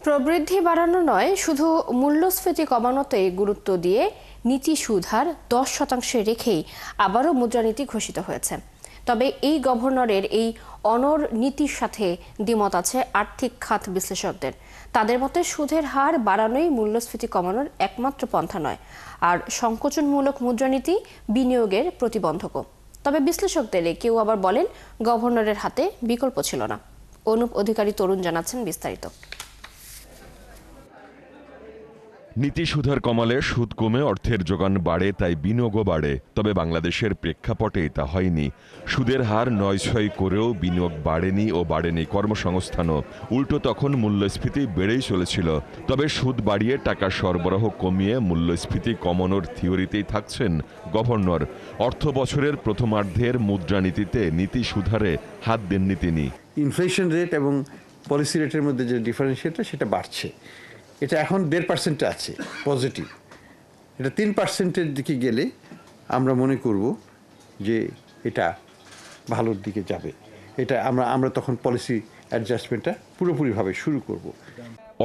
প্রবৃদ্ধি বাড়ানো নয়, শুধু মূল্যস্ফীতি কমানোতে গুরুত্ব দিয়ে নীতি সুদহার 10% রেখেই আবারও মুদ্রানীতি ঘোষিত হয়েছে। তবে এই গভর্নরের এই অনড় নীতির সাথে দ্বিমত আছে আর্থিক খাত বিশ্লেষকদের। তাদের মতে সুদের হার বাড়ানোই মূল্যস্ফীতি কমানোর একমাত্র পন্থা নয়, আর সংকোচনমূলক মুদ্রানীতি বিনিয়োগের প্রতিবন্ধকও। তবে বিশ্লেষকদের কেউ আবার বলেন গভর্নরের হাতে বিকল্প ছিল না। অনুপ অধিকারী তরুণ জানাচ্ছেন বিস্তারিত। নীতি সুদের কমালে সুদ কমে অর্থের যোগান বাড়ে, তাই বিনিয়োগও বাড়ে। তবে বাংলাদেশের প্রেক্ষাপটে তা হয়নি। সুদের হার 9-6 করেও বিনিয়োগ বাড়েনি ও বাড়েনি কর্মসংস্থানও। উল্টো তখন মূল্যস্ফীতি বেড়েই চলেছিল। তবে সুদ বাড়িয়ে টাকা সরবরাহ কমিয়ে মূল্যস্ফীতি কমানোর থিওরিতেই থাকছেন গভর্নর। অর্থ বছরের প্রথমার্ধের মুদ্রানীতিতে নীতি সুধারে হাত দেননি তিনি। ইনফ্লেশন রেট এবং পলিসি রেটের মধ্যে যে ডিফারেন্সিয়েটটা সেটা বাড়ছে। এটা এখন 1.5% আছে পজিটিভ। এটা 3%-এর দিকে গেলে আমরা মনে করব যে এটা ভালোর দিকে যাবে। এটা আমরা তখন পলিসি অ্যাডজাস্টমেন্টটা পুরোপুরিভাবে শুরু করব।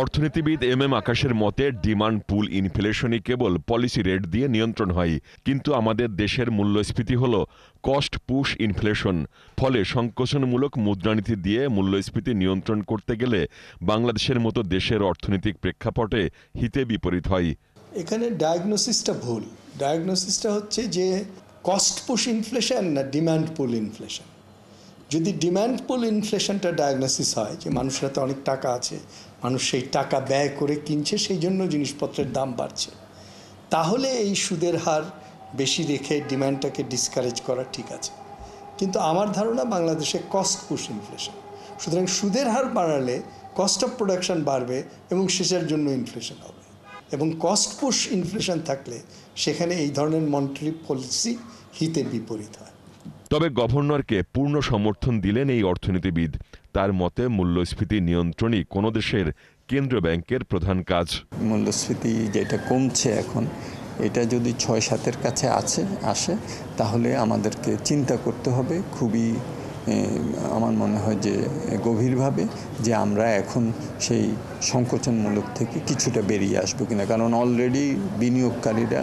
অর্থনীতিবিদ এম আকাশের মতে ডিমান্ড পুল ইনফ্লেশনই কেবল পলিসি রেট দিয়ে নিয়ন্ত্রণ হয়, কিন্তু আমাদের দেশের মূল্যস্ফীতি হলো কস্ট পুশ ইনফ্লেশন। ফলে সংকোচনমূলক মুদ্রানীতি দিয়ে মূল্যস্ফীতি নিয়ন্ত্রণ করতে গেলে বাংলাদেশের মতো দেশের অর্থনৈতিক প্রেক্ষাপটে হিতে বিপরীত হয়। এখানে ডায়াগনোসিসটা ভুল। ডায়াগনোসিসটা হচ্ছে যে কস্ট পুশ ইনফ্লেশন না ডিমান্ড পুল ইনফ্লেশন। যদি ডিমান্ড পুল ইনফ্লেশনটা ডায়াগনোসিস হয় যে মানুষের হাতে অনেক টাকা আছে, মানুষ সেই টাকা ব্যয় করে কিনছে, সেই জন্য জিনিসপত্রের দাম বাড়ছে, তাহলে এই সুদের হার বেশি রেখে ডিমান্ডটাকে ডিসকারেজ করা ঠিক আছে। কিন্তু আমার ধারণা বাংলাদেশে কস্ট পুশ ইনফ্লেশন। সুতরাং সুদের হার বাড়ালে কস্ট অফ প্রোডাকশন বাড়বে এবং শেষের জন্য ইনফ্লেশন হবে। এবং কস্ট পুশ ইনফ্লেশন থাকলে সেখানে এই ধরনের মনিটারি পলিসি হিতে বিপরীত হয়। তবে গভর্নরকে পূর্ণ সমর্থন দিলেন এই অর্থনীতিবিদ। তার মতে মূল্যস্ফীতি নিয়ন্ত্রণই কোনো দেশের কেন্দ্রীয় ব্যাংকের প্রধান কাজ। মূল্যস্ফীতি যেটা কমছে এখন, এটা যদি 6-7-এর কাছে আসে তাহলে আমাদেরকে চিন্তা করতে হবে খুবই, আমার মনে হয় যে গভীরভাবে, যে আমরা এখন সেই সংকোচনমূলক থেকে কিছুটা বেরিয়ে আসবো কিনা। কারণ অলরেডি বিনিয়োগকারীরা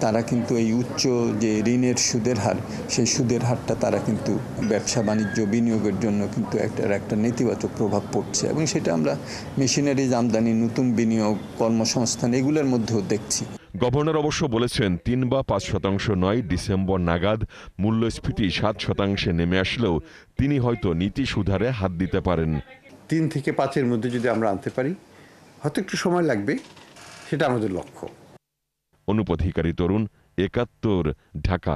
তারা কিন্তু এই উচ্চ যে ঋণের সুদের হার, সেই সুদের হারটা তারা কিন্তু ব্যবসা বাণিজ্য বিনিয়োগের জন্য কিন্তু একটা নেতিবাচক প্রভাব পড়ছে, এবং সেটা আমরা মেশিনারিজ আমদানি, নতুন বিনিয়োগ, কর্মসংস্থান এগুলোর মধ্যেও দেখছি। গভর্নর অবশ্য বলেছেন 3 বা 5% নয়, ডিসেম্বর নাগাদ মূল্যস্ফীতি 7% নেমে আসলেও তিনি হয়তো নীতি সুধারে হাত দিতে পারেন। 3 থেকে 5-এর মধ্যে যদি আমরা আনতে পারি, হয়তো একটু সময় লাগবে, সেটা আমাদের লক্ষ্য। অনুপ অধিকারী তরুণ, 71, ঢাকা।